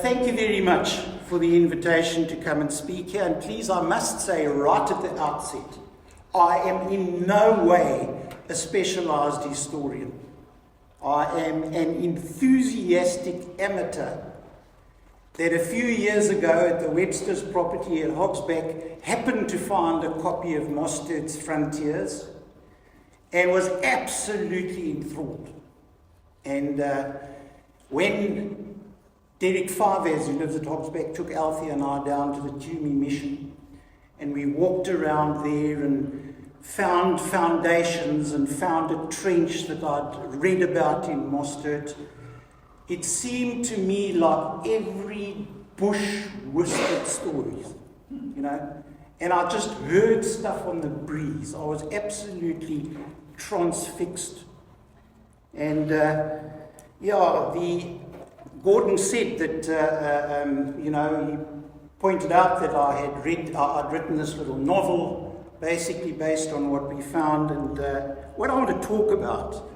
thank you very much for the invitation to come and speak here. And please, I must say right at the outset, I am in no way a specialized historian. I am an enthusiastic amateur that a few years ago at the Webster's property at Hogsback happened to find a copy of Mostert's Frontiers and was absolutely enthralled. And when Derek Favez, who lives at Hogsback, took Alfie and I down to the Tumi mission, and we walked around there and found foundations and found a trench that I'd read about in Mostert, it seemed to me like every bush whispered stories, you know, and I just heard stuff on the breeze. I was absolutely transfixed. And Gordon said that, he pointed out that I'd written this little novel, basically based on what we found. And what I want to talk about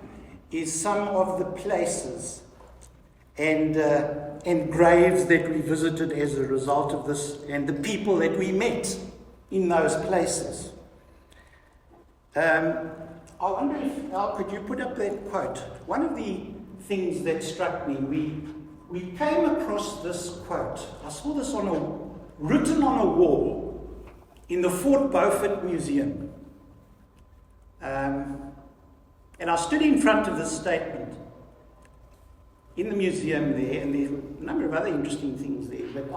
is some of the places and graves that we visited as a result of this, and the people that we met in those places. I wonder if, Al, could you put up that quote? One of the things that struck me, we came across this quote. I saw this written on a wall in the Fort Beaufort Museum. And I stood in front of this statement in the museum there, and there's a number of other interesting things there, but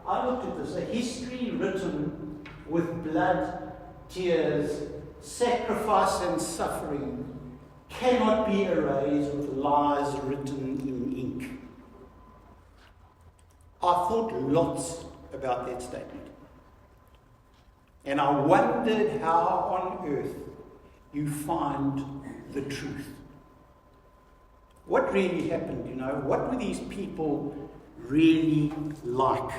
I looked at this: a history written with blood, tears, sacrifice and suffering cannot be erased with lies written in ink. I thought lots about that statement. And I wondered how on earth you find the truth. What really happened, you know? What were these people really like?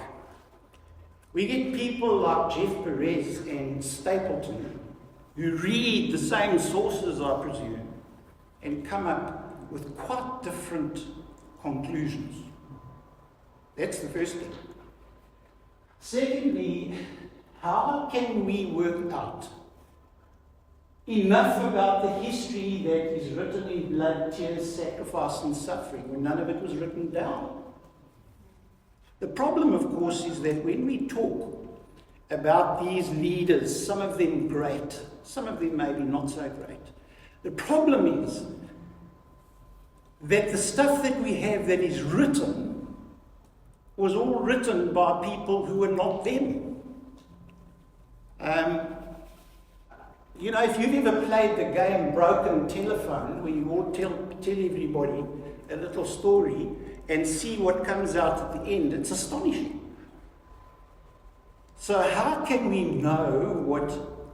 We get people like Jeff Perez and Stapleton who read the same sources, I presume, and come up with quite different conclusions. That's the first thing. Secondly, how can we work out enough about the history that is written in blood, tears, sacrifice and suffering when none of it was written down? The problem, of course, is that when we talk about these leaders, some of them great, some of them maybe not so great, the problem is that the stuff that we have that is written was all written by people who were not them. If you've ever played the game Broken Telephone, where you all tell everybody a little story and see what comes out at the end, it's astonishing. So how can we know what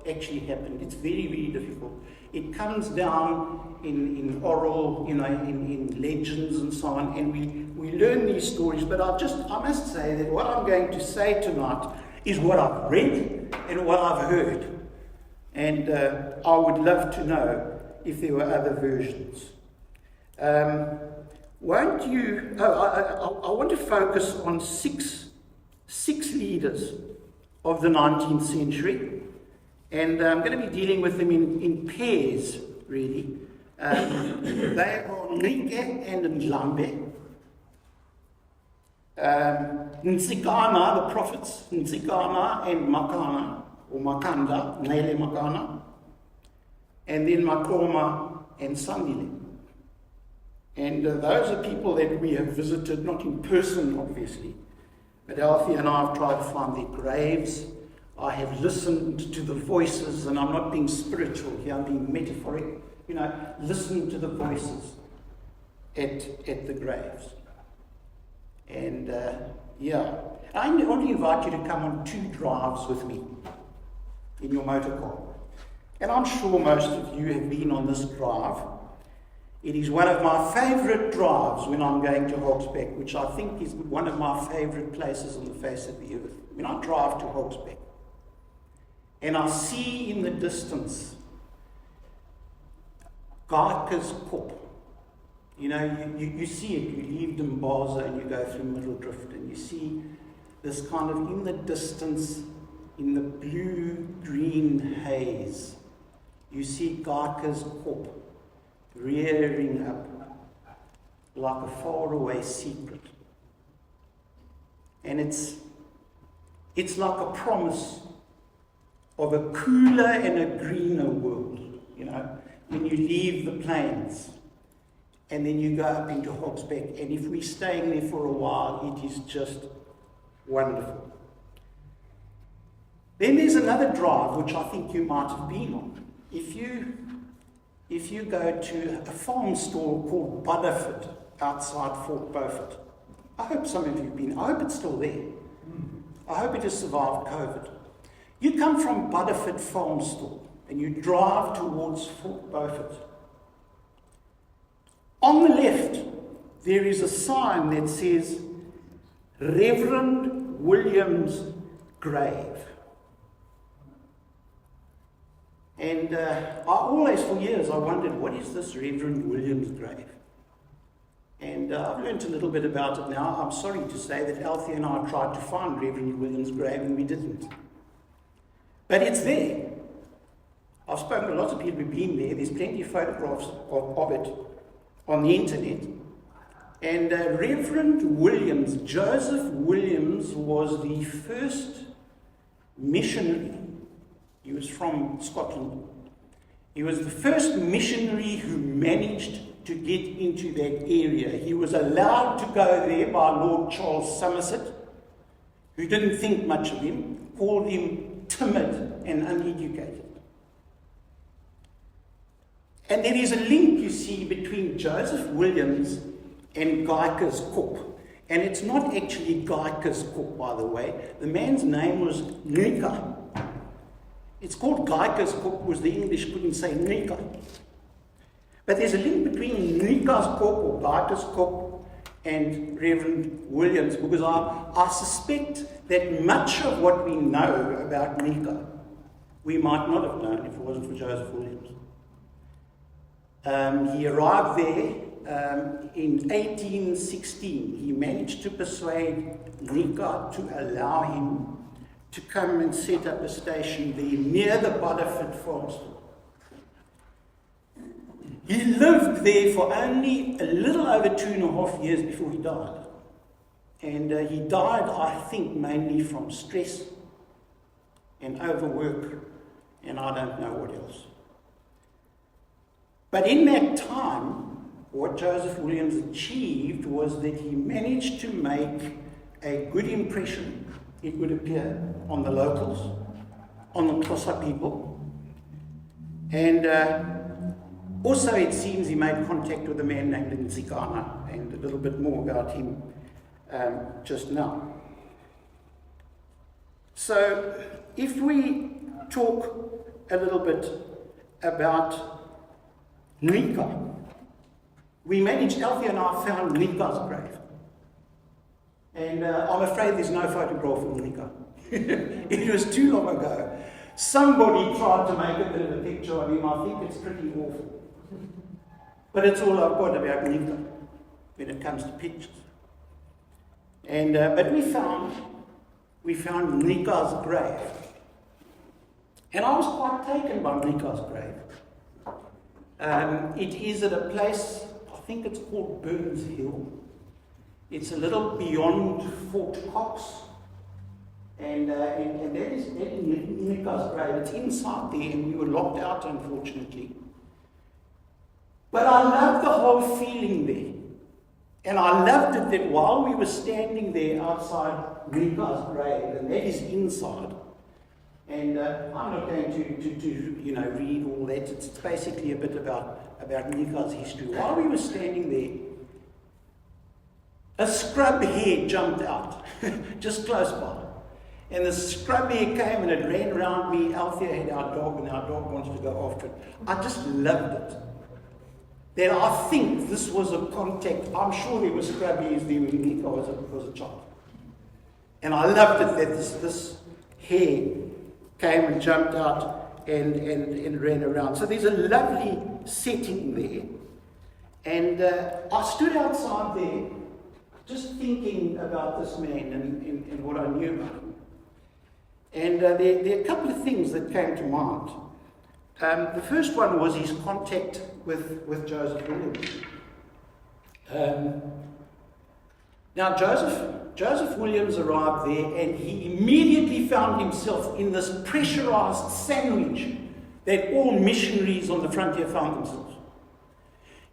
actually happened? It's very, very difficult. It comes down in oral, in legends and so on, and we learn these stories. But I must say that what I'm going to say tonight is what I've read and what I've heard. And I would love to know if there were other versions. I want to focus on six leaders of the 19th century. And I'm going to be dealing with them in pairs, really. They are Ngqika and Ndlambe. Ntsikana, the prophets, Ntsikana and Makana, or Makanda, Nele Makana, and then Maqoma and Sandile. And those are people that we have visited, not in person, obviously, but Alfie and I have tried to find their graves. I have listened to the voices, and I'm not being spiritual here, I'm being metaphoric, listen to the voices at the graves. And I only invite you to come on 2 drives with me in your motor car. And I'm sure most of you have been on this drive. It is one of my favourite drives when I'm going to Hogsback, which I think is one of my favourite places on the face of the earth. When I drive to Hogsback, and I see in the distance Gqika's Kop, You know, you see it. You leave Dimbaza and you go through Middle Drift, and you see this kind of, in the distance, in the blue-green haze, you see Ngqika's Kop rearing up like a faraway secret. And it's like a promise of a cooler and a greener world, you know, when you leave the plains and then you go up into Hogsbeck, and if we're staying there for a while, it is just wonderful. Then there's another drive which I think you might have been on. If you go to a farm store called Budderford outside Fort Beaufort, I hope some of you have been. I hope it's still there. I hope it has survived COVID. You come from Budderford Farm Store and you drive towards Fort Beaufort. On the left, there is a sign that says Reverend William's Grave. And I always, for years, I wondered, what is this Reverend William's Grave? And I've learned a little bit about it now. I'm sorry to say that Althea and I tried to find Reverend William's grave and we didn't. But it's there. I've spoken to lots of people who've been there. There's plenty of photographs of it on the internet. And Reverend Williams, Joseph Williams, was the first missionary. He was from Scotland. He was the first missionary who managed to get into that area. He was allowed to go there by Lord Charles Somerset, who didn't think much of him, called him timid and uneducated. And there is a link, you see, between Joseph Williams and Ngqika's Kop. And it's not actually Ngqika's Kop, by the way. The man's name was Ngqika. It's called Ngqika's Kop because the English couldn't say Ngqika. But there's a link between Ngqika's Kop or Ngqika's Kop and Reverend Williams, because I suspect that much of what we know about Ngqika we might not have known if it wasn't for Joseph Williams. He arrived there in 1816. He managed to persuade Ngqika to allow him to come and set up a station there near the Budderford farm store. He lived there for only a little over 2.5 years before he died. And he died, I think, mainly from stress and overwork, and I don't know what else. But in that time, what Joseph Williams achieved was that he managed to make a good impression, it would appear, on the locals, on the Xhosa people, and also it seems he made contact with a man named Ntsikana, and a little bit more about him just now. So if we talk a little bit about Ngqika, we managed, Althea and I found Ngqika's grave. And I'm afraid there's no photograph of Ngqika. It was too long ago. Somebody tried to make a bit of a picture of him. I think it's pretty awful. But it's all I've got about Ngqika when it comes to pictures. And but we found Ngqika's grave. And I was quite taken by Ngqika's grave. It is at a place, I think it's called Burns Hill. It's a little beyond Fort Cox. And that is Ngqika's grave. It's inside there, and we were locked out, unfortunately. But I loved the whole feeling there. And I loved it that while we were standing there outside Ngqika's grave, and that is inside, and I'm not going to read all that. It's basically a bit about Ngqika's history. While we were standing there, a scrub hare jumped out, just close by. And the scrub hare came and it ran around me. Althea had our dog, and our dog wanted to go after it. I just loved it. That I think this was a contact. I'm sure there were scrub hares there when Ngqika was a child. And I loved it that this hare came and jumped out and ran around. So there's a lovely setting there. And I stood outside there just thinking about this man and what I knew about him. And there are a couple of things that came to mind. The first one was his contact with Joseph Williams. Now, Joseph Williams arrived there, and he immediately found himself in this pressurized sandwich that all missionaries on the frontier found themselves.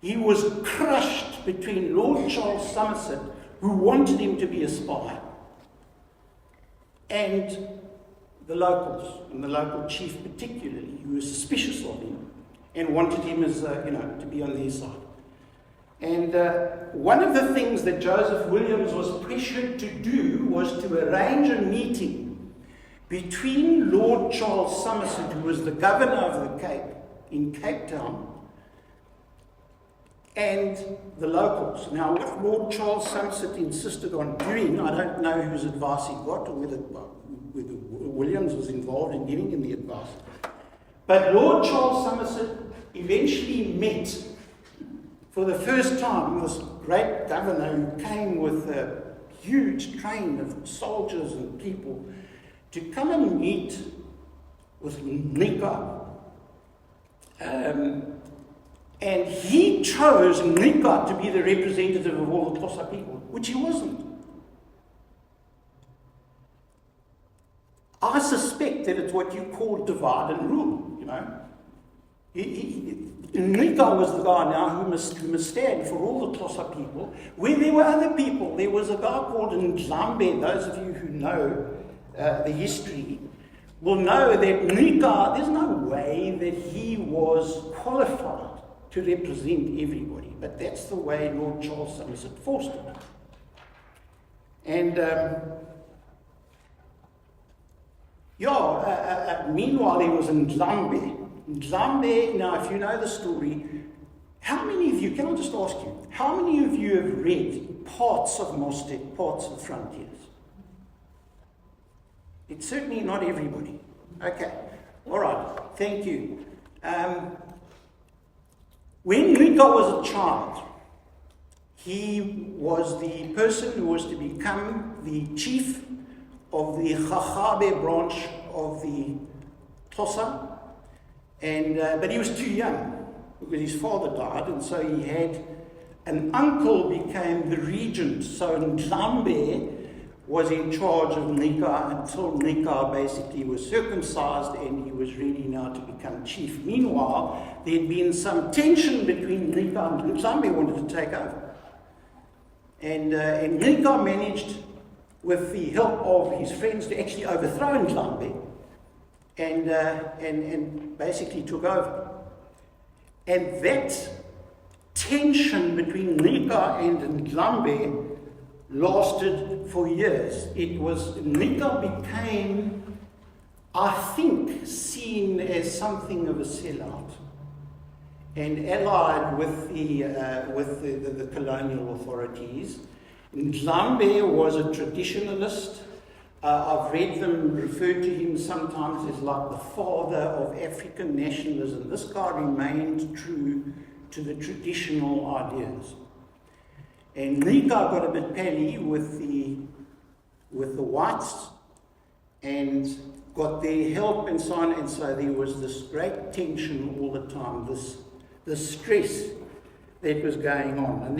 He was crushed between Lord Charles Somerset, who wanted him to be a spy, and the locals, and the local chief particularly, who was suspicious of him and wanted him as to be on their side. And one of the things that Joseph Williams was pressured to do was to arrange a meeting between Lord Charles Somerset, who was the governor of the Cape, in Cape Town, and the locals. Now, what Lord Charles Somerset insisted on doing, I don't know whose advice he got, or whether Williams was involved in giving him the advice. But Lord Charles Somerset eventually met, for the first time, this great governor who came with a huge train of soldiers and people to come and meet with Ngqika. And he chose Ngqika to be the representative of all the Xhosa people, which he wasn't. I suspect that it's what you call divide and rule, you know. Ngqika was the guy now who must stand for all the Xhosa people. Where there were other people, there was a guy called Ndlambe. Those of you who know the history will know that Ngqika, there's no way that he was qualified to represent everybody, but that's the way Lord Charles Somerset forced it. And meanwhile there was Ndlambe. Ndlambe, now if you know the story, how many of you, can I just ask you, how many of you have read parts of Mostek, parts of Frontiers? It's certainly not everybody. Okay, all right, thank you. When Ngqika was a child, he was the person who was to become the chief of the Chakhabe branch of the Xhosa, but he was too young because his father died, and so he had an uncle became the regent. So Ndlambe was in charge of Ngqika until Ngqika basically was circumcised and he was ready now to become chief. Meanwhile, there had been some tension between Ngqika and Ndlambe wanted to take over. And Ngqika managed, with the help of his friends, to actually overthrow Ndlambe and basically took over. And that tension between Ngqika and Ndlambe lasted for years. It was, Ngqika became, I think, seen as something of a sellout and allied with the colonial authorities. Ndlambe was a traditionalist. I've read them refer to him sometimes as like the father of African nationalism. This guy remained true to the traditional ideas. And Ngqika got a bit pally with the whites and got their help and so on, and so there was this great tension all the time, this stress that was going on. And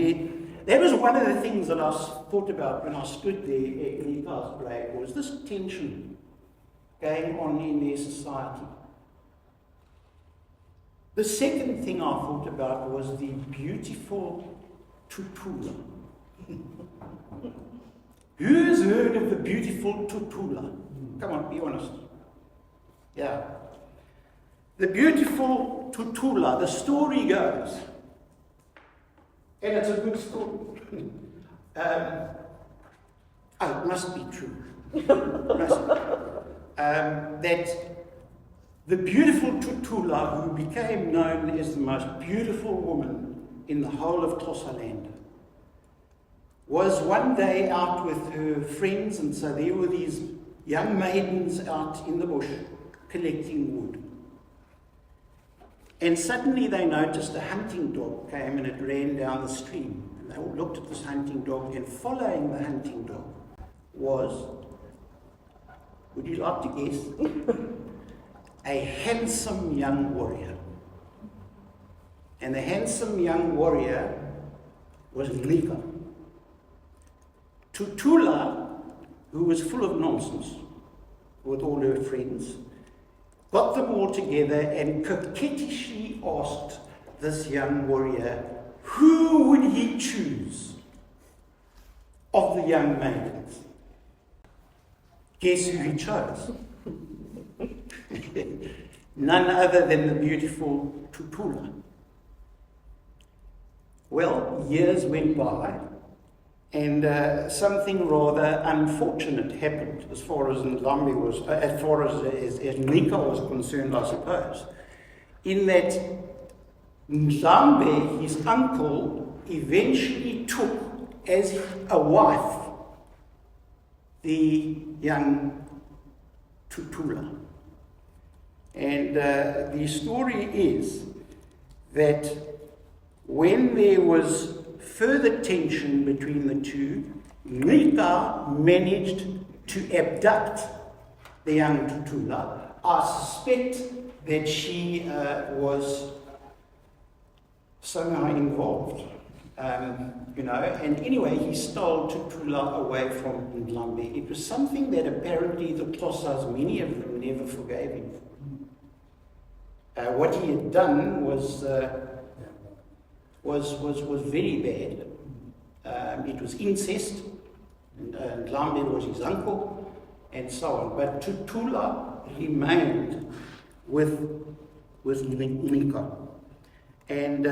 that was one of the things that I thought about when I stood there at Ngqika's grave, was this tension going on in their society. The second thing I thought about was the beautiful Tutula. Who has heard of the beautiful Tutula? Come on, be honest. Yeah. The beautiful Tutula, the story goes, and it's a good story. It must be true. That the beautiful Tutula, who became known as the most beautiful woman in the whole of Xhosa land, was one day out with her friends, and so there were these young maidens out in the bush collecting wood. And suddenly they noticed a hunting dog came and it ran down the stream. And they all looked at this hunting dog, and following the hunting dog was, would you like to guess? A handsome young warrior. And the handsome young warrior was Ngqika. Tutula, who was full of nonsense with all her friends, got them all together and coquettishly asked this young warrior, who would he choose of the young maidens? Guess who he chose? None other than the beautiful Tutula. Well, years went by, and something rather unfortunate happened as far as Ndlambe was, as far as Ngqika was concerned, I suppose. In that Ndlambe, his uncle, eventually took as a wife the young Tutula. And the story is that when there was further tension between the two, Ngqika managed to abduct the young Tutula. I suspect that she was somehow involved, and anyway, he stole Tutula away from Ndlambe. It was something that apparently the Xhosas, many of them, never forgave him. What he had done was very bad. It was incest, and Ndlambe was his uncle, and so on. But Tutula remained with Ngqika. And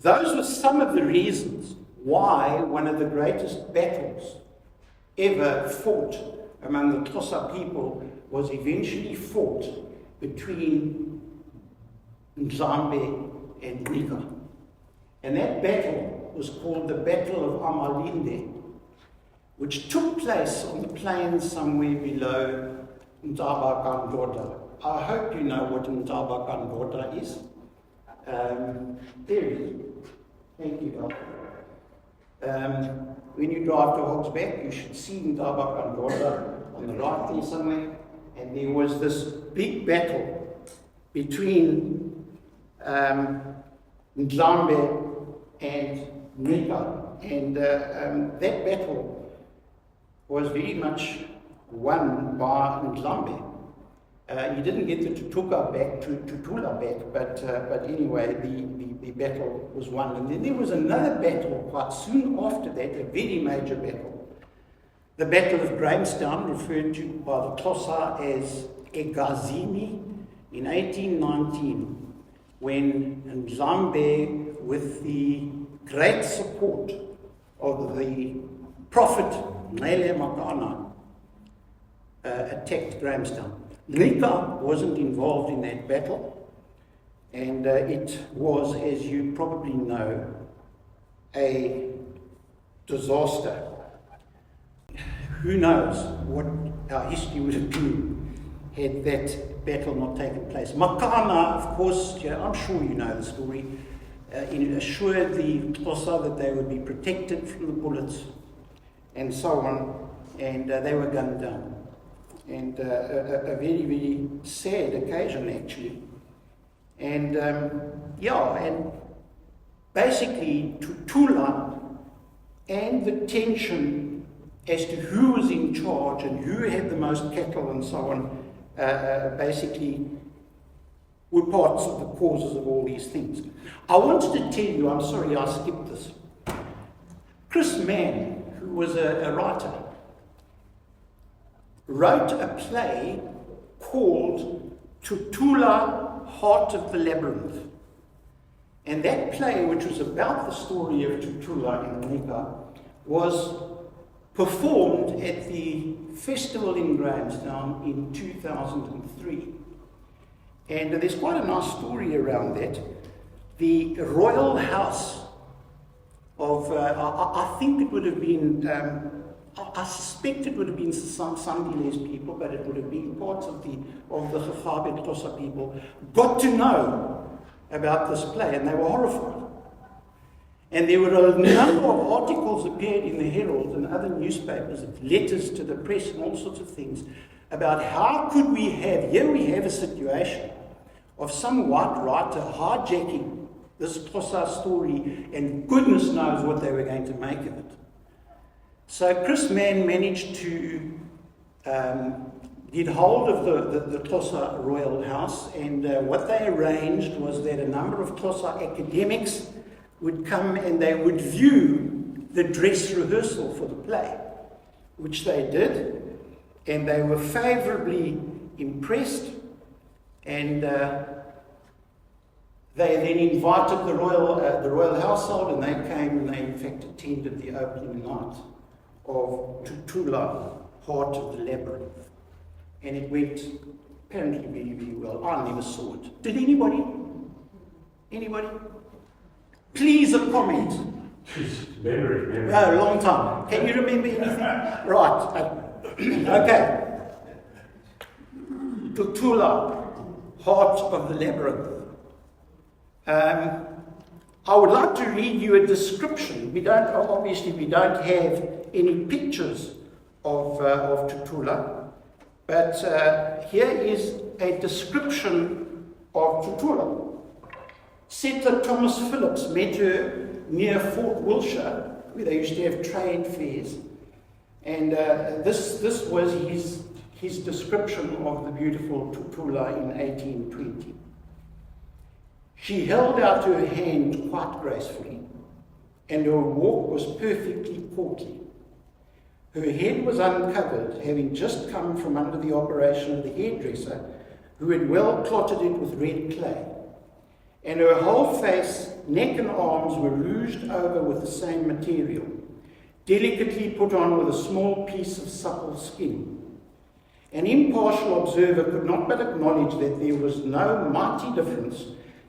those were some of the reasons why one of the greatest battles ever fought among the Xhosa people was eventually fought between Ndlambe and Ngqika. And that battle was called the Battle of Amathole, which took place on the plains somewhere below Ngqika and Ndlambe. I hope you know what Ngqika and Ndlambe is. There it is. Thank you, Doctor. When you drive to Hogsback, you should see Ngqika and Ndlambe on the right there somewhere. And there was this big battle between Ndlambe and Ngqika. And that battle was very much won by Ndlambe. He didn't get the Tutula back, but anyway, the battle was won. And then there was another battle quite soon after that, a very major battle. The Battle of Grahamstown, referred to by the Xhosa as Egazini, in 1819, when Ndlambe, with the great support of the prophet Makana, attacked Grahamstown. Ngqika wasn't involved in that battle, and it was, as you probably know, a disaster. Who knows what our history would have been had that battle not taken place. Makana, of course, I'm sure you know the story, assured the Xhosa that they would be protected from the bullets and so on, and they were gunned down. And a very, very sad occasion, actually. And and basically Tutula and the tension as to who was in charge and who had the most cattle and so on, basically were parts of the causes of all these things. I wanted to tell you, I'm sorry I skipped this. Chris Mann, who was a writer, wrote a play called Tutula, Heart of the Labyrinth. And that play, which was about the story of Tutula and Ngqika, was performed at the festival in Grahamstown in 2003. And there's quite a nice story around that. The royal house of, I think it would have been I suspect it would have been some Sandile's people, but it would have been parts of the Khabe Xhosa people, got to know about this play, and they were horrified. And there were a number of articles appeared in the Herald and other newspapers, letters to the press and all sorts of things, about how could we have, here we have a situation of some white writer hijacking this Xhosa story, and goodness knows what they were going to make of it. So Chris Mann managed to get hold of the Xhosa Royal House, and what they arranged was that a number of Xhosa academics would come and they would view the dress rehearsal for the play, which they did, and they were favourably impressed, and they then invited the royal household, and they came and they in fact attended the opening night of Tutula, Heart of the Labyrinth. And it went apparently very, very well. I never saw it. Did anybody? Anybody? Please a comment. Memory. Oh, long time. Can you remember anything? Right. Okay. Tutula, Heart of the Labyrinth. I would like to read you a description. We don't have any pictures of Tutula, but here is a description of Tutula. Settler Thomas Phillips met her near Fort Wilshire, where they used to have trade fairs, and this was his description of the beautiful Tutula in 1820. She held out her hand quite gracefully, and her walk was perfectly courtly. Her head was uncovered, having just come from under the operation of the hairdresser, who had well clotted it with red clay. And her whole face, neck and arms were rouged over with the same material, delicately put on with a small piece of supple skin. An impartial observer could not but acknowledge that there was no mighty difference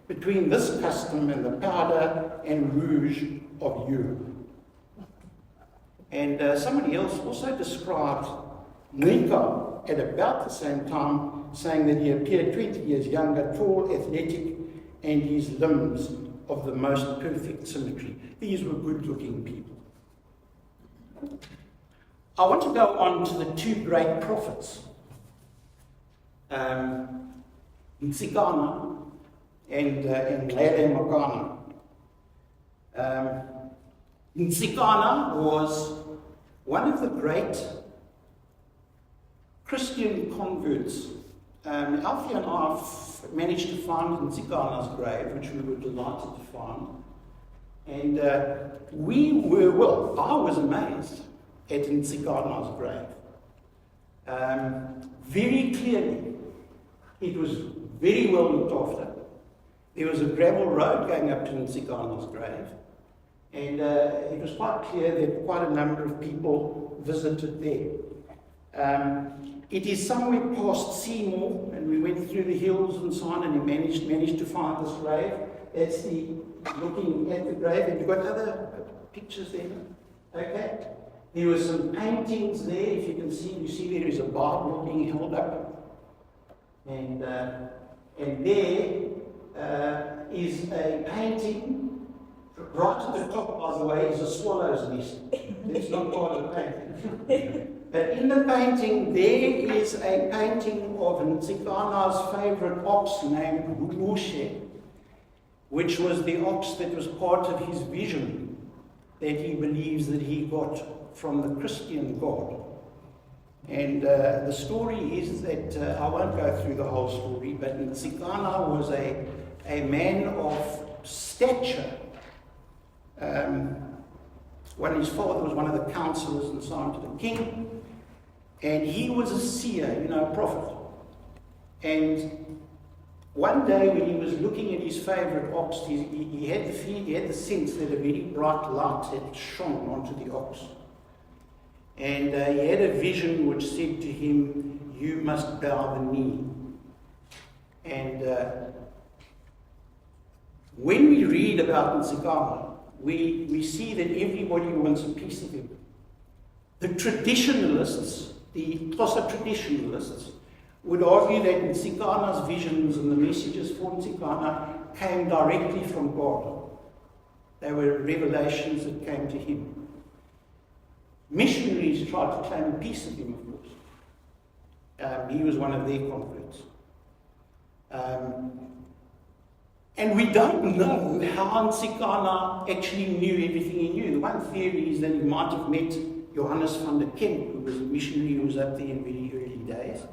between this custom and the powder and rouge of Europe. And somebody else also described Ngqika at about the same time, saying that he appeared 20 years younger, tall, athletic, and his limbs of the most perfect symmetry. These were good-looking people. I want to go on to the two great prophets, Ntsikana and Makana. Ntsikana was one of the great Christian converts. Alfie and I managed to find Ntsikana's grave, which we were delighted to find. And I was amazed at Ntsikana's grave. Very clearly, it was very well looked after. There was a gravel road going up to Ntsikana's grave, and it was quite clear that quite a number of people visited there. It is somewhere past Seymour, and we went through the hills and so on, and we managed to find this grave. That's looking at the grave, and you've got other pictures there. Okay. There were some paintings there. If you can see, there is a Bible being held up, and there is a painting. Right at the top, by the way, is a swallow's nest. It's not part of the painting. But in the painting, there is a painting of Ntsikana's favourite ox named Hutchison, which was the ox that was part of his vision that he believes that he got from the Christian God. And the story is that, I won't go through the whole story, but Ntsikana was a man of stature. His father was one of the counselors and so on to the king, and he was a seer, a prophet. And one day when he was looking at his favourite ox, he had the sense that a very bright light had shone onto the ox. And he had a vision which said to him, "You must bow the knee." And when we read about Ntsikana, we see that everybody wants a piece of him. The traditionalists, the Xhosa traditionalists, would argue that Ntsikana's visions and the messages for Ntsikana came directly from God. They were revelations that came to him. Missionaries tried to claim a piece of him, of course. He was one of their converts. And we don't know how Ntsikana actually knew everything he knew. The one theory is that he might have met Johannes van der Kemp, who was a missionary who was up there in very early days.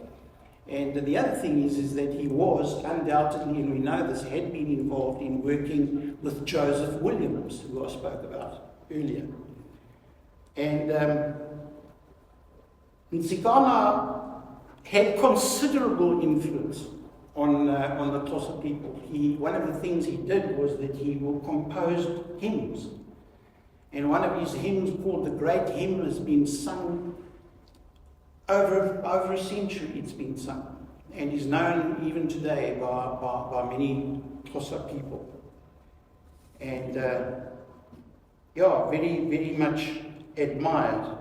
And the other thing is that he was undoubtedly, and we know this, had been involved in working with Joseph Williams, who I spoke about earlier. And Ntsikana had considerable influence on the Xhosa people. One of the things he did was that he composed hymns. And one of his hymns, called The Great Hymn, has been sung over a century. It's been sung, and is known even today by many Xhosa people. And very, very much admired.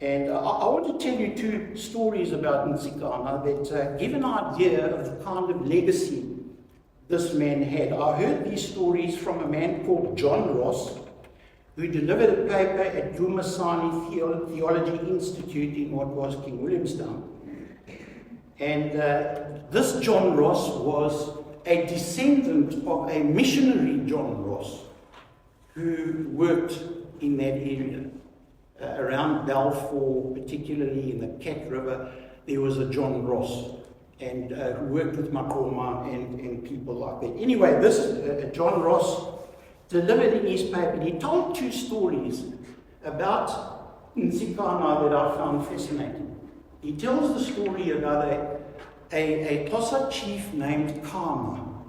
And I want to tell you two stories about Ntsikana that give an idea of the kind of legacy this man had. I heard these stories from a man called John Ross, who delivered a paper at Dumasani Theology Institute in what was King Williamstown. And this John Ross was a descendant of a missionary John Ross who worked in that area. Around Balfour, particularly in the Cat River, there was a John Ross, and who worked with Maqoma and people like that. Anyway, this John Ross delivered in his paper. He told two stories about Ntsikana that I found fascinating. He tells the story about a Xhosa chief named Kama.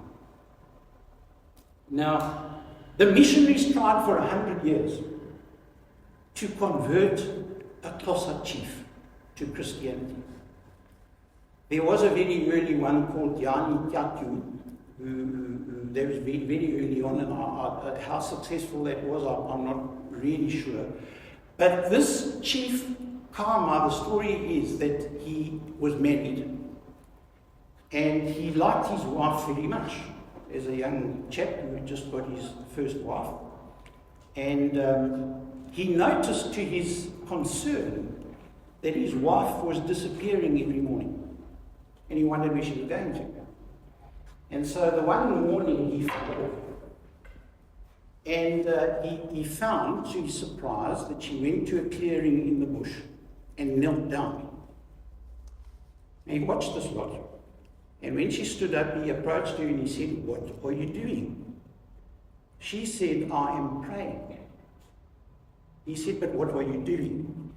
Now, the missionaries tried for 100 years to convert a Xhosa chief to Christianity. There was a very early one called Yani Tyatu, who there was very, very early on, and how successful that was, I'm not really sure. But this chief Kama, the story is that he was married, and he liked his wife very much as a young chap who had just got his first wife. And he noticed to his concern that his wife was disappearing every morning, and he wondered where she was going to. And so the one morning he followed, and he found, to his surprise, that she went to a clearing in the bush and knelt down. And he watched this lot. And when she stood up, he approached her and he said, "What are you doing?" She said, "I am praying." He said, "But what were you doing?"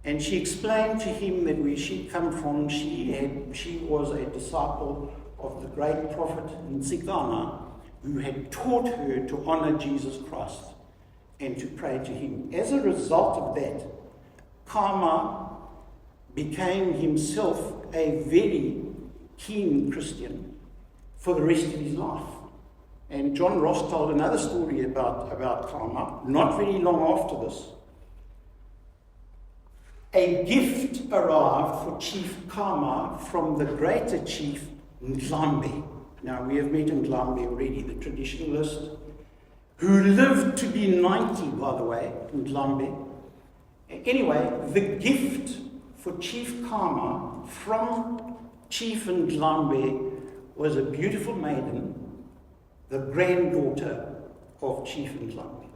And she explained to him that where she'd come from, she was a disciple of the great prophet Ntsikana, who had taught her to honor Jesus Christ and to pray to him. As a result of that, Kama became himself a very keen Christian for the rest of his life. And John Ross told another story about Kama, not very long after this. A gift arrived for Chief Kama from the greater chief Ndlambe. Now, we have met Ndlambe already, the traditionalist, who lived to be 90, by the way, Ndlambe. Anyway, the gift for Chief Kama from Chief Ndlambe was a beautiful maiden, the granddaughter of Chief Ndlambe.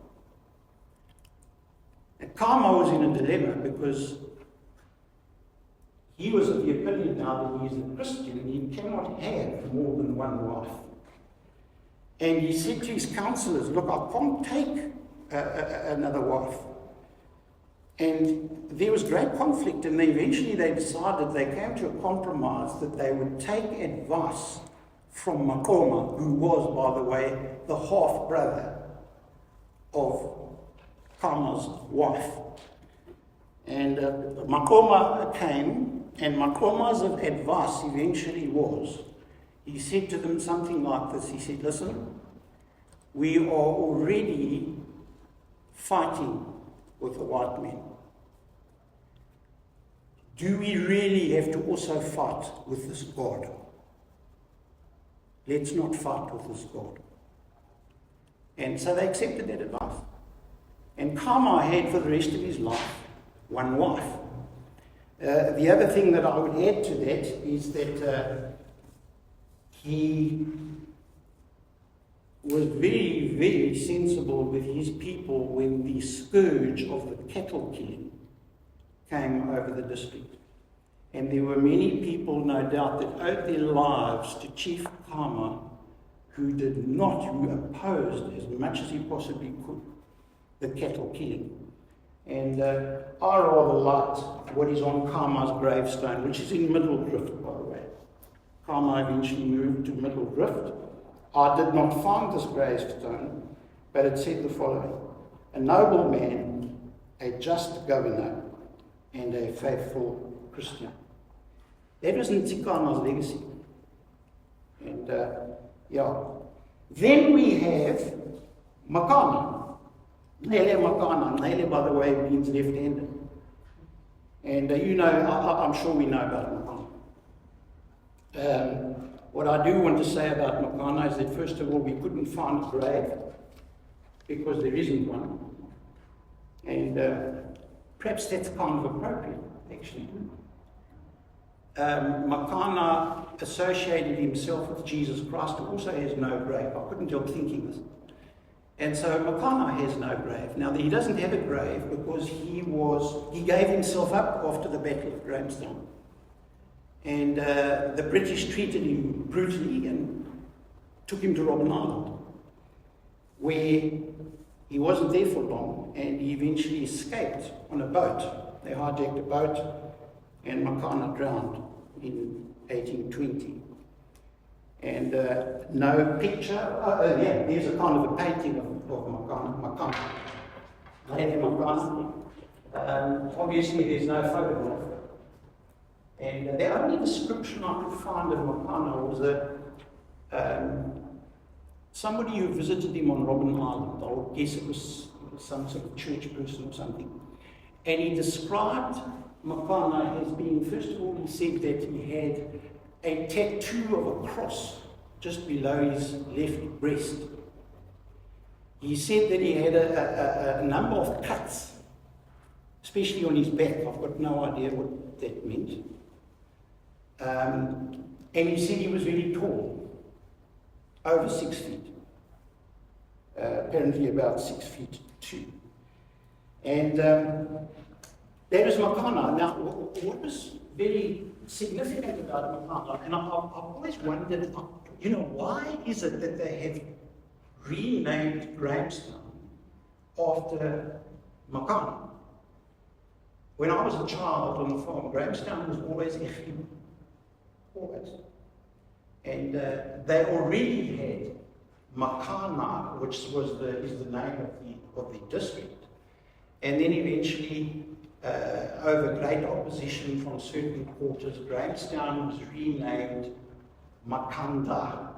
And Kama was in a dilemma because he was of the opinion now that he is a Christian, he cannot have more than one wife. And he said to his counselors, "Look, I can't take another wife." And there was great conflict, and eventually they decided, they came to a compromise that they would take advice from Maqoma, who was, by the way, the half-brother of Kama's wife. And Maqoma came, and Maqoma's advice eventually was, he said to them something like this. He said, "Listen, we are already fighting with the white men. do we really have to also fight with this God? Let's not fight with this God. And so they accepted that advice. And Khama had for the rest of his life one wife. The other thing that I would add to that is that he was very, very sensible with his people when the scourge of the cattle killing came over the district. And there were many people, no doubt, that owed their lives to Chief Khama, who opposed as much as he possibly could the cattle killing. And I rather liked what is on Khama's gravestone, which is in Middle Drift, by the way. Khama eventually moved to Middle Drift. I did not find this gravestone, but it said the following: a noble man, a just governor, and a faithful Christian. That was Ntsikana's legacy. And then we have Makana. Makana. Nele, by the way, means left-handed. And I'm sure we know about Makana. What I do want to say about Makana is that, first of all, we couldn't find a grave because there isn't one. And perhaps that's kind of appropriate, actually. Makana associated himself with Jesus Christ, who also has no grave. I couldn't help thinking this. And so Makana has no grave. Now, he doesn't have a grave because he gave himself up after the Battle of Grahamstown. And the British treated him brutally and took him to Robben Island, where he wasn't there for long, and he eventually escaped on a boat. They hijacked a boat, and Makana drowned in 1820. And no picture. There's a kind of a painting of Makana. Obviously, there's no photograph. And the only description I could find of Makana was somebody who visited him on Robben Island. I would guess it was some sort of church person or something. And he described Makana as being, first of all, he said that he had a tattoo of a cross just below his left breast. He said that he had a number of cuts, especially on his back. I've got no idea what that meant. And he said he was very tall, over 6 feet, apparently about 6'2". And that was Makana. Now, what was very significant about Makana, and I've always wondered, why is it that they have renamed Grahamstown after Makana? When I was a child on the farm, Grahamstown was always Echim. Always. And they already had Makana, which is the name of the district. And then eventually, over great opposition from certain quarters, Grahamstown was renamed Makanda.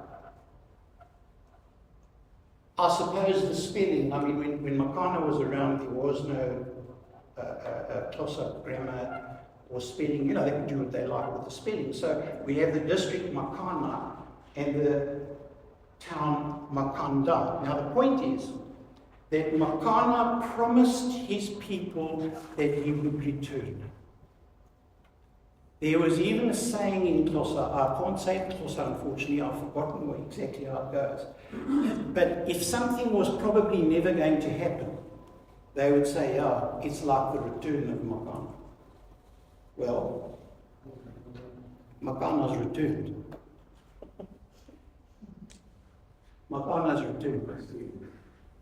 I suppose the spelling, when Makana was around, there was no Xhosa grammar or spelling. They could do what they like with the spelling. So we have the district Makana and the town Makanda. Now the point is that Makana promised his people that he would return. There was even a saying in Xhosa, I can't say it in Xhosa, unfortunately, I've forgotten exactly how it goes. But if something was probably never going to happen, they would say, it's like the return of Makana. Well, Makana's returned. Makana's returned.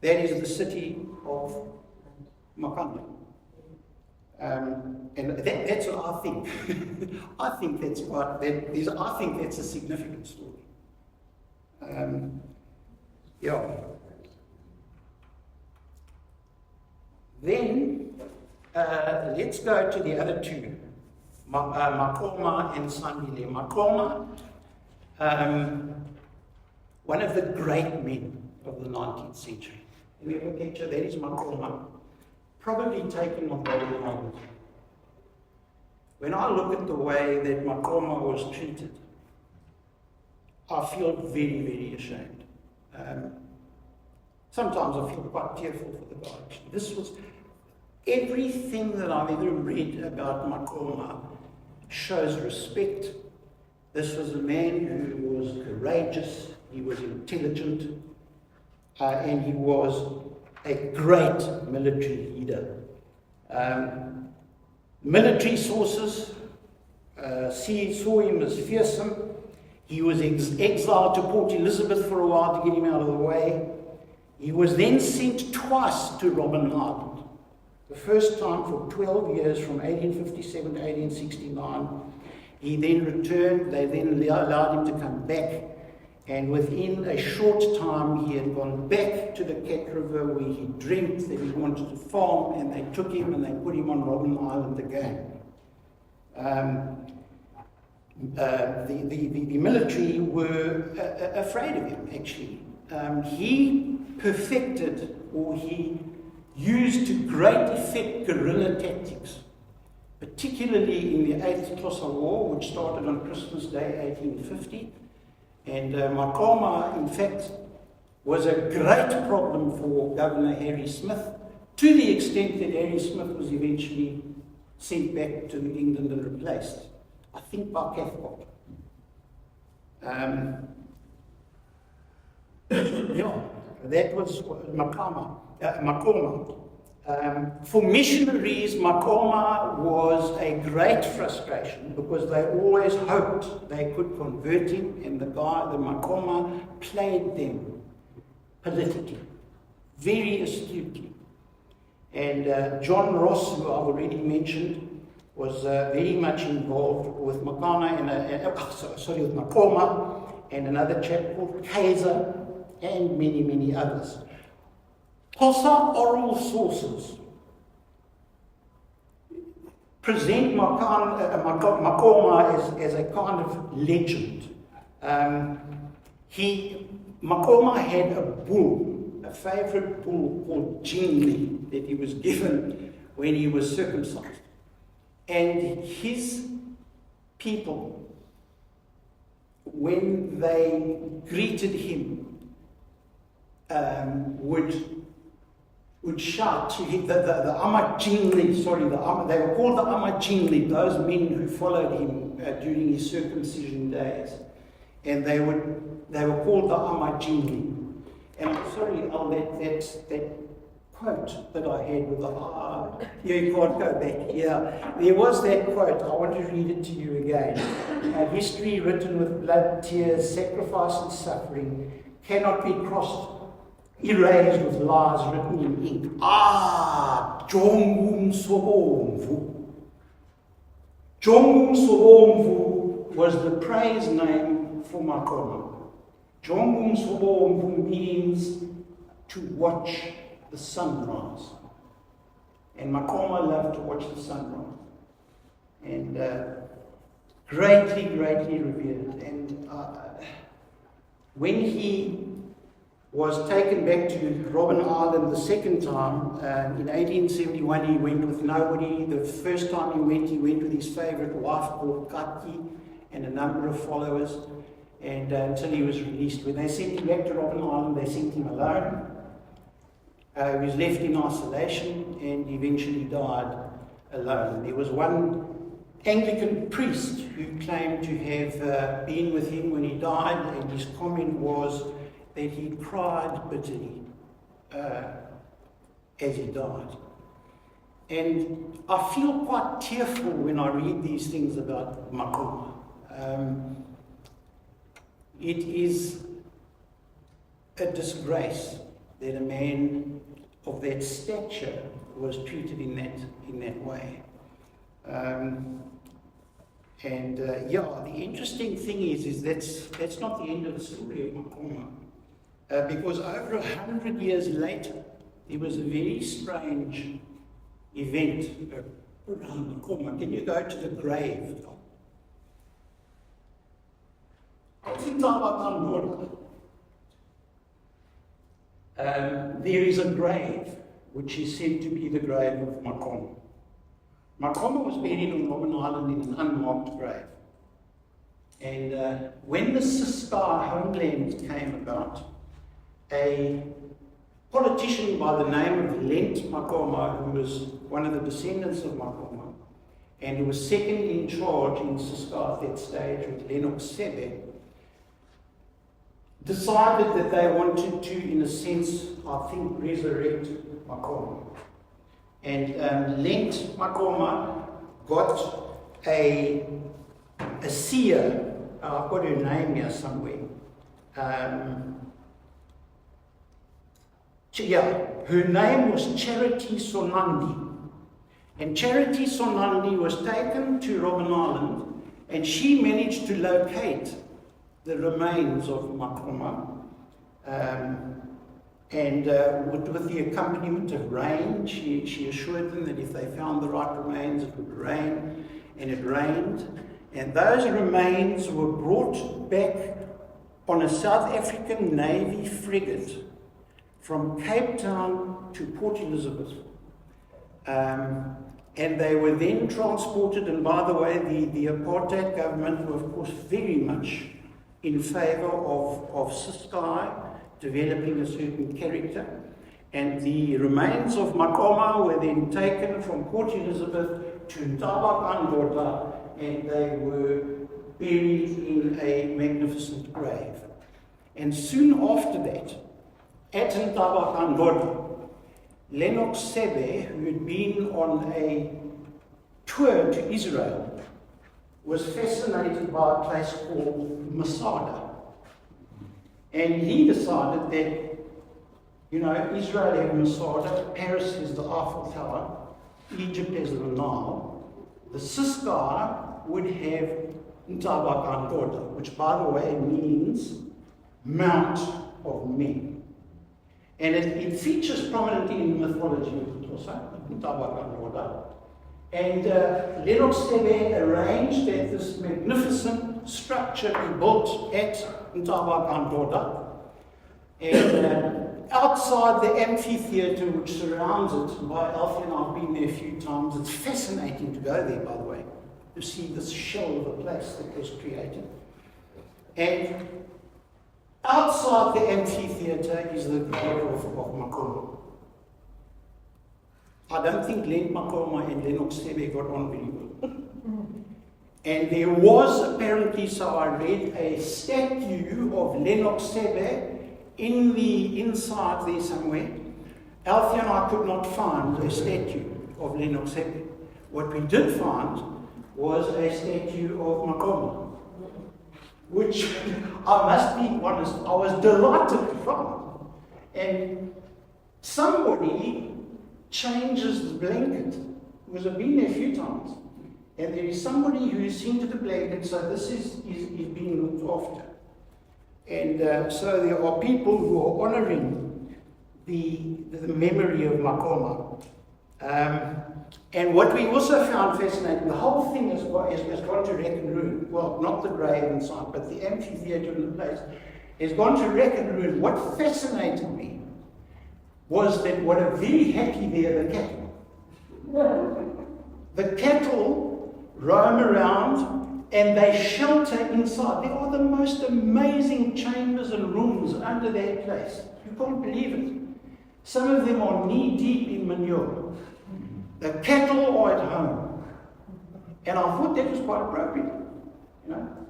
That is the city of Makana. And that's what I think. I think that's a significant story. Then let's go to the other two, Maqoma and Sandile. Maqoma, one of the great men of the 19th century. And we have a picture, that is Maqoma, probably taken on Gordon Campbell. when I look at the way that Maqoma was treated, I feel very, very ashamed. Sometimes I feel quite tearful for the guy. This was everything that I've ever read about Maqoma shows respect. This was a man who was courageous, he was intelligent, and he was a great military leader. Military sources saw him as fearsome. He was exiled to Port Elizabeth for a while to get him out of the way. He was then sent twice to Robben Island. The first time for 12 years, from 1857 to 1869. He then returned. They then allowed him to come back. And within a short time, he had gone back to the Cat River where he dreamt that he wanted to farm, and they took him and they put him on Robben Island again. The military were afraid of him, actually. He perfected, or he used to great effect, guerrilla tactics, particularly in the 8th Xhosa War, which started on Christmas Day 1850. And Maqoma, in fact, was a great problem for Governor Harry Smith, to the extent that Harry Smith was eventually sent back to England and replaced, I think, by Cathcart. Yeah, that was Maqoma. For missionaries, Maqoma was a great frustration because they always hoped they could convert him, and the Maqoma played them politically, very astutely. And John Ross, who I've already mentioned, was very much involved with Makana with Maqoma, and another chap called Kaiser, and many, many others. Xhosa oral sources present Maqoma as a kind of legend. Maqoma had a bull, a favorite bull called Jingli, that he was given when he was circumcised. And his people, when they greeted him, would shout to him, the Amajingli, they were called the Amajingli, those men who followed him during his circumcision days. And they were called the Amajingli. And I'm sorry, Al, that quote that I had with the yeah, you can't go back. Yeah, there was that quote. I want to read it to you again. History written with blood, tears, sacrifice and suffering cannot be crossed, erased with lies written in ink. Jongum Sobomvu. Jongum Sobomvu was the praise name for Maqoma. Jongum Sobomvu means to watch the sunrise. And Maqoma loved to watch the sunrise. And greatly, greatly revered. And when he was taken back to Robben Island the second time, in 1871 he went with nobody. The first time he went with his favourite wife called Kati and a number of followers, and until he was released. When they sent him back to Robben Island, they sent him alone. He was left in isolation and eventually died alone. There was one Anglican priest who claimed to have been with him when he died, and his comment was that he cried bitterly as he died. And I feel quite tearful when I read these things about Maqoma. It is a disgrace that a man of that stature was treated in that way. The interesting thing is that's not the end of the story of Maqoma. Because over 100 years later, there was a very strange event around Maqoma. Can you go to the grave? There is a grave which is said to be the grave of Maqoma. Maqoma was buried on Robben Island in an unmarked grave. And when the Ciskei homeland came about, a politician by the name of Maqoma, who was one of the descendants of Maqoma, and who was second in charge in Ciskei at that stage with Lennox Sebe, decided that they wanted to, in a sense, I think, resurrect Maqoma. And Maqoma got a seer, I've got her name here somewhere. Her name was Charity Sonandi. And Charity Sonandi was taken to Robben Island, and she managed to locate the remains of Maqoma. And with the accompaniment of rain, she assured them that if they found the right remains, it would rain, and it rained. And those remains were brought back on a South African Navy frigate from Cape Town to Port Elizabeth. And they were then transported, and by the way, the apartheid government were, of course, very much in favour of Ciskei developing a certain character. And the remains of Maqoma were then taken from Port Elizabeth to Ntsikana, and they were buried in a magnificent grave. And soon after that, at Ntsikana, Lennox Sebe, who had been on a tour to Israel, was fascinated by a place called Masada. And he decided that, Israel had Masada, Paris is the Eiffel Tower, Egypt has the Nile. The Ciskei would have Ntsikana, which, by the way, means Mount of Men. And it features prominently in the mythology of the Xhosa, Ntsikana. And Lennox Sebe arranged that this magnificent structure be built at Ntsikana. And outside the amphitheatre which surrounds it, Alfie and I have been there a few times, it's fascinating to go there, by the way, to see this shell of a place that was created. And outside the amphitheatre is the grave of Maqoma. I don't think Maqoma and Lennox Sebe got on very well. And there was apparently, so I read, a statue of Lennox Sebe in the inside there somewhere. Alfie and I could not find a statue of Lennox Sebe. What we did find was a statue of Maqoma, which I must be honest, I was delighted to find. And somebody changes the blanket, because I've been there a few times, and there is somebody who is seen to the blanket, so this is being looked after. And so there are people who are honouring the memory of Maqoma. And what we also found fascinating, the whole thing has gone to wreck and ruin. Well, not the grave inside, but the amphitheatre in the place has gone to wreck and ruin. What fascinated me was that what are very happy there, the cattle. The cattle roam around and they shelter inside. There are the most amazing chambers and rooms under that place. You can't believe it. Some of them are knee deep in manure. The cattle are at home. And I thought that was quite appropriate.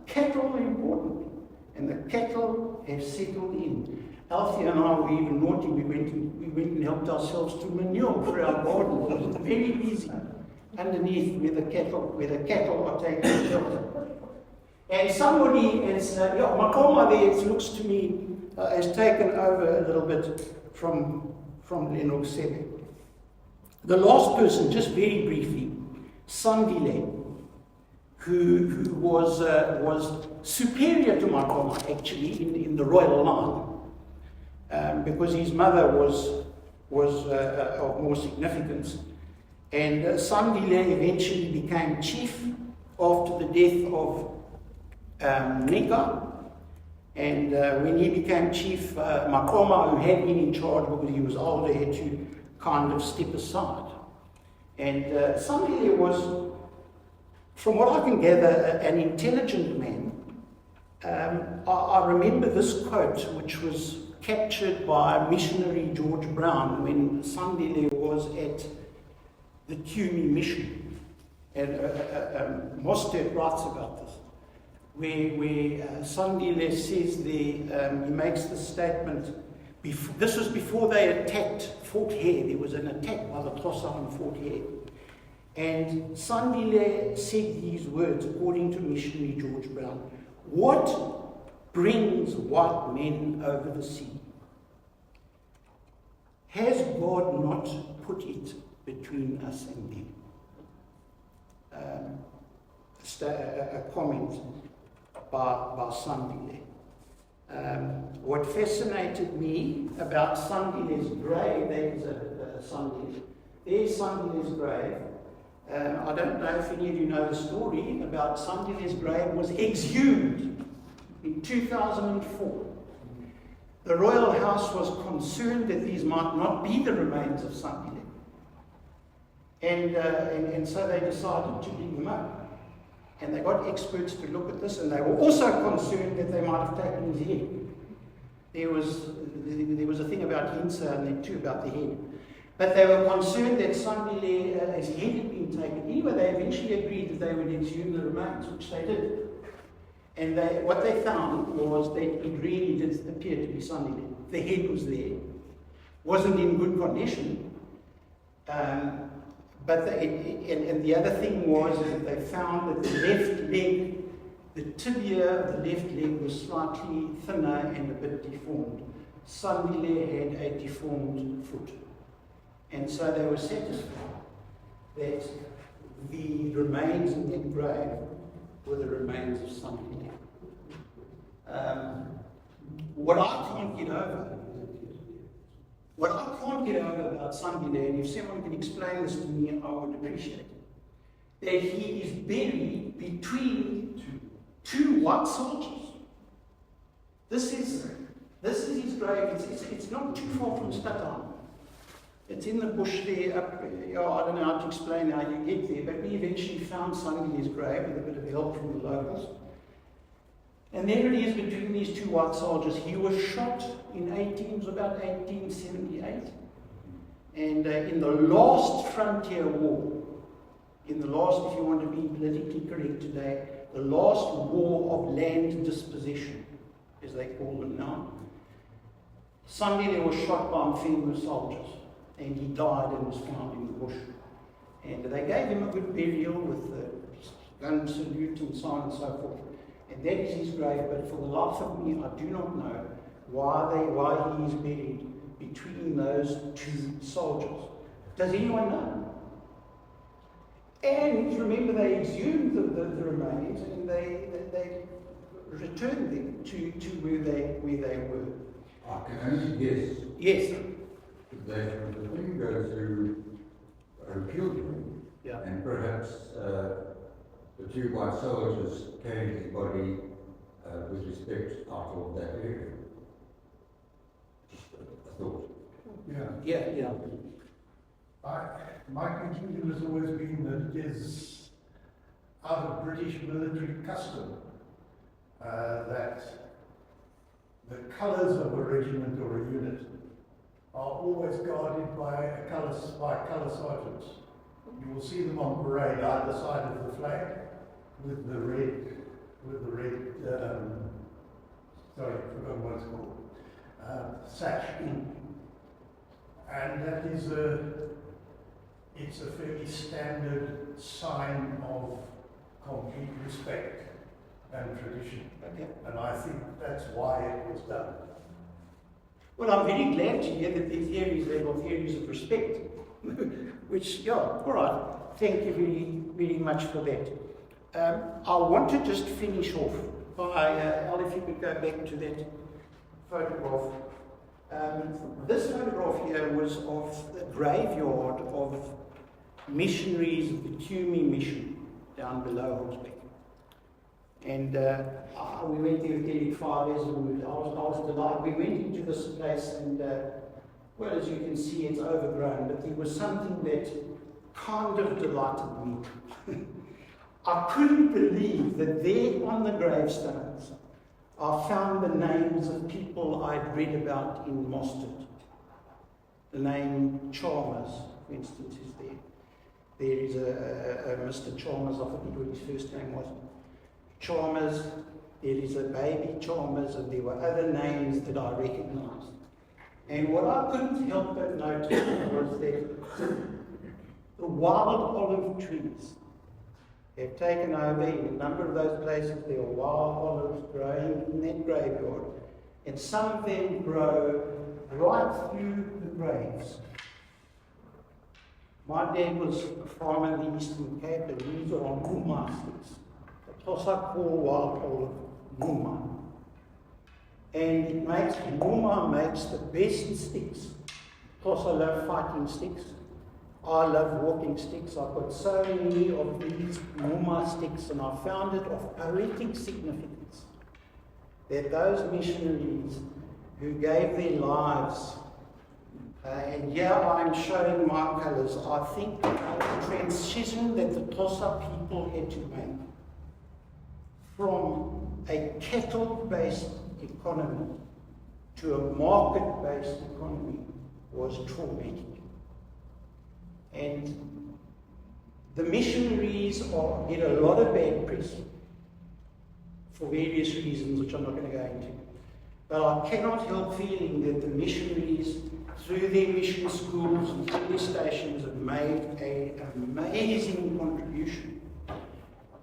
Cattle are important. And the cattle have settled in. Alfie and I were even naughty. We went and helped ourselves to manure for our garden. It was very easy. Underneath where the cattle are taking shelter. And somebody has, Maqoma there, it looks to me, has taken over a little bit from Lennox Sebe. The last person, just very briefly, Sandile, who was superior to Maqoma actually in the royal line, because his mother was of more significance. And Sandile eventually became chief after the death of Ngqika. And when he became chief, Maqoma, who had been in charge because he was older, had to kind of step aside. And Sandile was, from what I can gather, an intelligent man. I remember this quote, which was captured by missionary George Brown when Sandile was at the Tumi mission. And Mostert writes about this, where Sandile says he makes the statement, this was before they attacked Fort Hare. There was an attack by the Xhosa on Fort Hare. And Sandile said these words, according to missionary George Brown: "What brings white men over the sea? Has God not put it between us and them?" A comment by Sandile. What fascinated me about Sandile's grave, there's Sandile's grave. I don't know if any of you know the story about Sandile's grave was exhumed in 2004. The royal house was concerned that these might not be the remains of Sandile. And so they decided to dig them up. And they got experts to look at this, and they were also concerned that they might have taken his head. There was a thing about Hinsa and then too about the head. But they were concerned that Sandile, his head had been taken. Anyway, they eventually agreed that they would exhume the remains, which they did. And what they found was that it really did appear to be Sandile. The head was there. Wasn't in good condition. But the other thing was that they found that the left leg, the tibia of the left leg was slightly thinner and a bit deformed. Sandile had a deformed foot. And so they were satisfied that the remains in that grave were the remains of Sandile. What I can't get over about Sandile, and if someone can explain this to me, I would appreciate it, that he is buried between two white soldiers. This is his grave. It's not too far from Stadtheim. It's in the bush there. I don't know how to explain how you get there, but we eventually found Sandile's grave with a bit of help from the locals. And there it is between these two white soldiers. He was shot about 1878. And in the last frontier war, if you want to be politically correct today, the last war of land dispossession, as they call them now, Sandile was shot by Mfengu soldiers, and he died and was found in the bush. And they gave him a good burial with the gun salute and so on and so forth. And that is his grave, but for the life of me, I do not know why he is buried between those two soldiers. Does anyone know? And remember, they exhumed the remains and they returned them to where they were. I can only guess. Yes. That the thing goes through refueling, Yeah. and perhaps the two white soldiers carried his body with respect out of that area. Just a thought. Yeah. My conclusion has always been that it is out of British military custom that the colours of a regiment or a unit are always guarded by colour sergeants. You will see them on parade either side of the flag with the red, sorry, I forgot what it's called, sash. And that is it's a fairly standard sign of complete respect and tradition. Okay. And I think that's why it was done. Well, I'm very glad to hear that these there are theories of respect. Which, all right. Thank you very, very much for that. I want to just finish off by, Al, if you could go back to that photograph. This photograph here was of the graveyard of missionaries of the Tumi mission down below Hogsbeck. And we went there with Derek Fathers, and I was delighted. We went into this place, and well, as you can see, it's overgrown, but there was something that kind of delighted me. I couldn't believe that there on the gravestones I found the names of people I'd read about in Mostert. The name Chalmers, for instance, is there. There is a Mr. Chalmers, I forget what his first name was. Chalmers, there is a baby Chalmers, and there were other names that I recognised. And what I couldn't help but notice was that the wild olive trees have taken over. In a number of those places there are wild olives growing in that graveyard, and some of them grow right through the graves. My dad was a farmer in the Eastern Cape, and these are on Muma sticks. The Xhosa call wild olive Muma. And it makes, Muma makes the best sticks. Xhosa love fighting sticks. I love walking sticks. I've got so many of these Muma sticks, and I found it of poetic significance that those missionaries who gave their lives, and here I'm showing my colours, I think the transition that the Xhosa people had to make from a cattle-based economy to a market-based economy was traumatic. And the missionaries get a lot of bad press for various reasons, which I'm not going to go into. But I cannot help feeling that the missionaries, through their mission schools and through their stations, have made an amazing contribution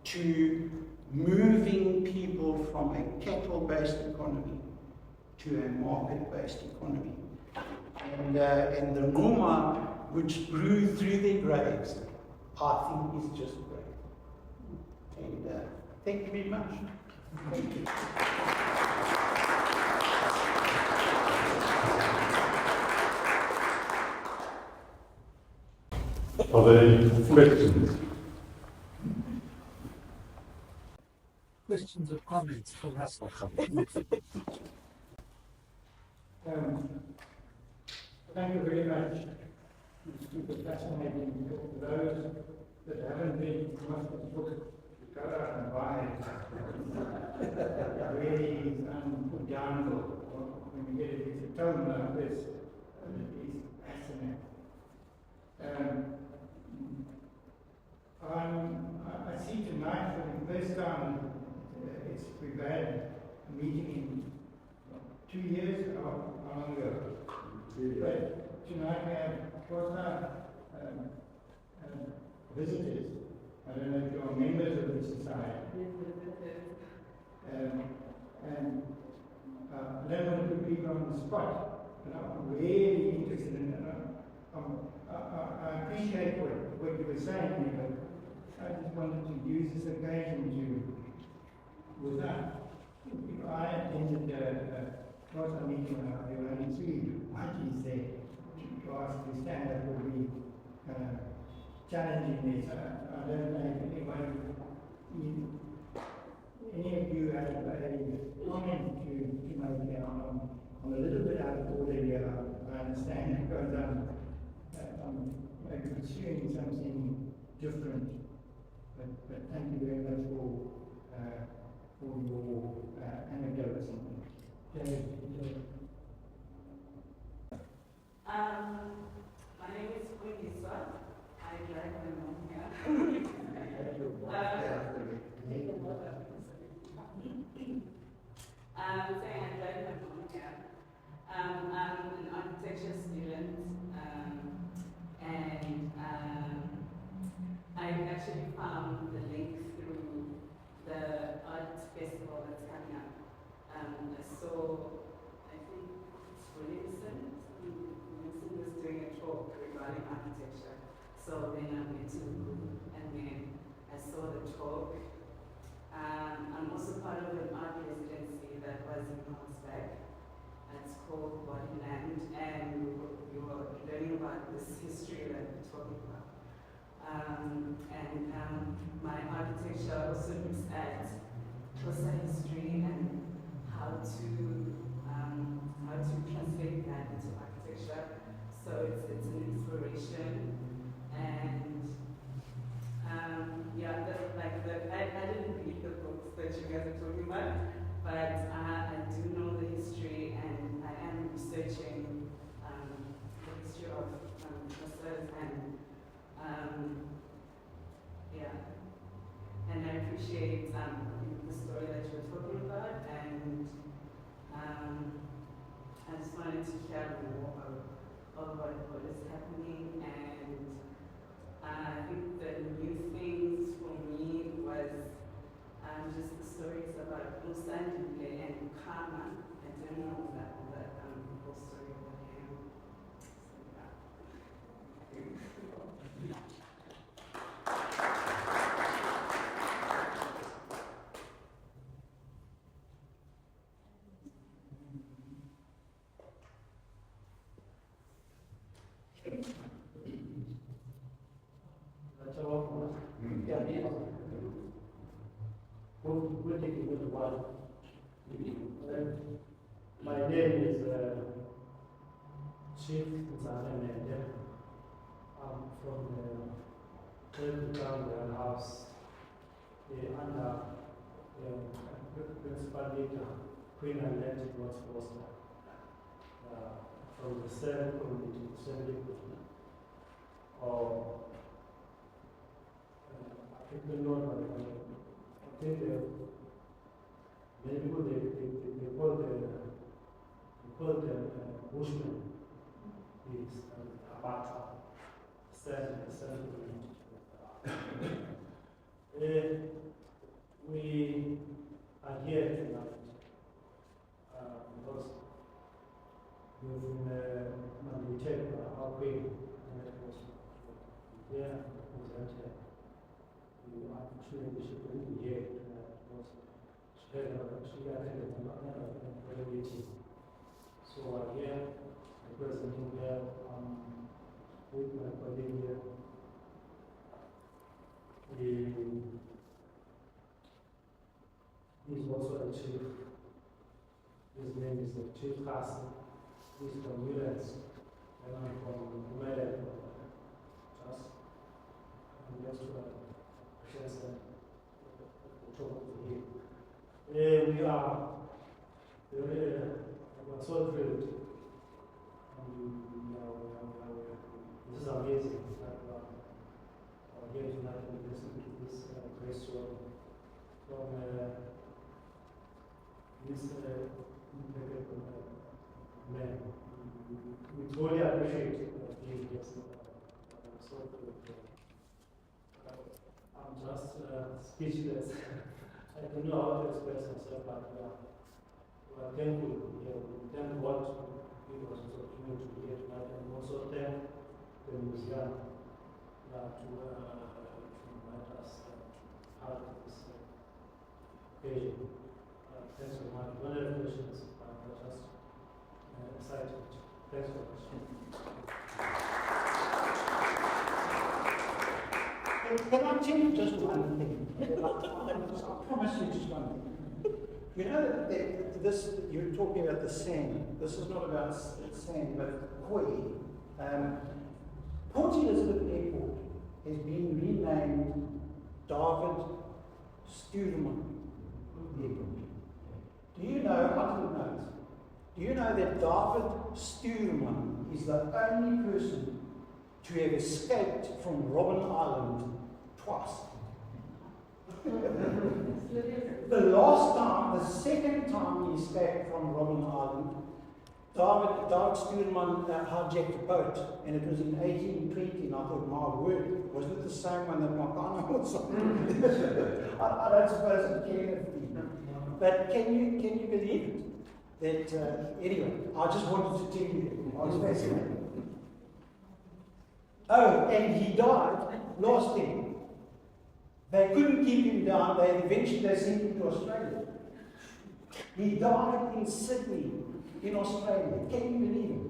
to moving people from a cattle-based economy to a market-based economy. And the Muma, which grew through their graves, I think is just great. And thank you very much. Thank you. Are there any questions? Questions or comments for Russel? Thank you very much. It's fascinating. For those that haven't been, you must look at go out and buy it. Really undownable. When you get it, it's a tone like this, and it is fascinating. I see tonight for the first time we've had a meeting in 2 years, how long ago? But tonight we have Xhosa visitors. I don't know if you're members of the society. And I don't want to put people on the spot, but I'm really interested in it. I appreciate what you were saying here, but I just wanted to use this occasion if I attended a Xhosa meeting, there were only 3 monkeys there. To ask to stand up would be challenging this. I don't know if any of you have a comment to make here. I'm a little bit out of order here, I understand, because I'm pursuing something different. But thank you very much for your anecdotes. My name is Ngqika. I drive my mom here. I'm saying I drive my mom here. I'm an architecture student, and I actually found the link through the art festival that's coming up. I saw, I think it's Reverend. Was doing a talk regarding architecture. So then I went to the group, and then I saw the talk. I'm also part of an art residency that was in Housback. It's called Body Land, and we were learning about this history that we're talking about. My architecture also looks at Xhosa history and how to translate that into architecture. So it's an inspiration, and I didn't read the books that you guys are talking about, but I do know the history, and I am researching the history of Xhosas, and I appreciate the story that you were talking about, and I just wanted to hear more of what is happening, and I think the new things for me was just the stories about Sandile and Makana. I didn't know that whole story about him. My name is Chief Ntsikana. I'm from the Reverend house under Principal Leader Queen Atlantic North Foster from the same community, I think the Lord, I think many people they call them Bushmen. Is Amathole we are here tonight because we've been mandated by our Queen, and it was here presented. Unfortunately, she couldn't be here tonight because she attended another meeting. So I'm here representing her with my colleague here. He's also a chief. His name is the Chief Hutchison. He's from US, and I'm from Bled, just Hutchison, talk to him. We are so thrilled. This is amazing that we are here tonight and listen to this great story from this man. We truly appreciate being here. So I'm just speechless. I don't know how to express myself, but we are thankful. We thank God to give us this opportunity to be here tonight, and also thank the museum to invite us to have this occasion. Thanks so much. One of the questions, I'm just excited. Thanks so much. Can I tell you just one thing? I promise you just one thing. You know that this, you're talking about the sand. This is not about sand, but koi. Port Elizabeth Airport has been renamed David Stuurman Airport. Do you know, I didn't know this, do you know that David Stuurman is the only person to have escaped from Robben Island twice? The last time, the second time he escaped from Robben Island, David Stuurman hijacked a boat, and it was in 1820, and I thought, my word, was it the same one that Makana was on? I don't suppose it can have been. But can you believe it? That, anyway, I just wanted to tell you that. I was fascinated. Oh, and he died, last thing. They couldn't keep him down, eventually sent him to Australia. He died in Sydney, in Australia. Can you believe it?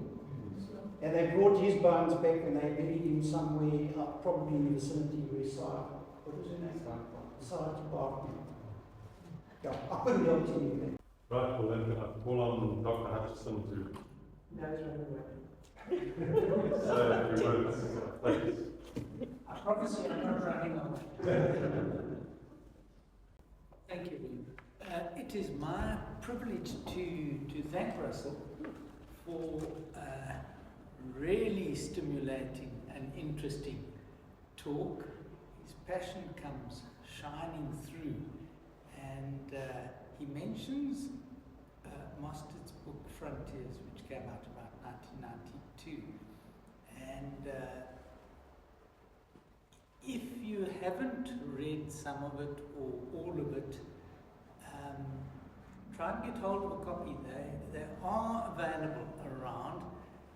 And they brought his bones back and they buried him somewhere, probably in the vicinity where what was his name? Sarge Barton. Yeah, I couldn't help telling you that. Right, well then I call on Dr. Hutchison to No, it's right away. say a few words. Thanks. promise you I'm not running away. Thank you. It is my privilege to thank Russell for really stimulating and interesting talk. His passion comes shining through, and he mentions Mostard's book Frontiers, which came out about 1992. And if you haven't read some of it or all of it, try and get hold of a copy. They are available around,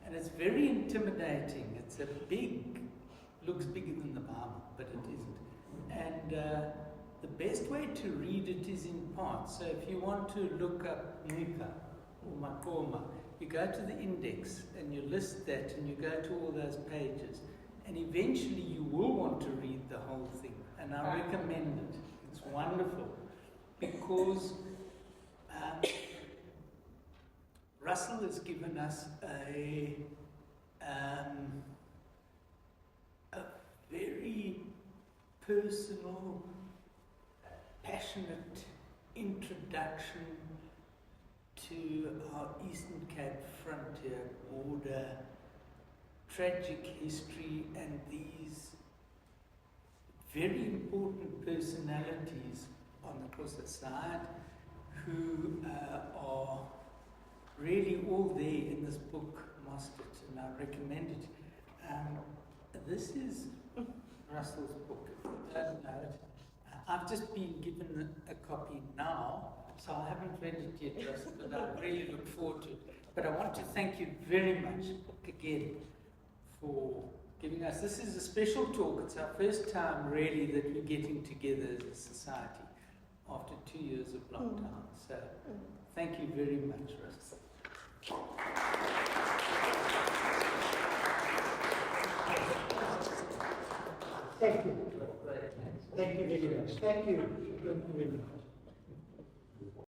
and it's very intimidating. It's a big, looks bigger than the Bible, but it isn't. And the best way to read it is in parts. So if you want to look up Ngqika or Maqoma, you go to the index and you list that and you go to all those pages. And eventually you will want to read the whole thing. And I recommend it. It's wonderful. Because Russell has given us a very personal, passionate introduction to our Eastern Cape frontier border, tragic history, and these very important personalities on the Xhosa side who are really all there in this book, Mustard, and I recommend it. This is Russell's book, if you don't know it. I've just been given a copy now, so I haven't read it yet, Russell, but I really look forward to it. But I want to thank you very much again for giving us. This is a special talk. It's our first time really that we're getting together as a society after 2 years of lockdown. So thank you very much, Russell. Thank you. Thank you very much. Thank you. Thank you very much.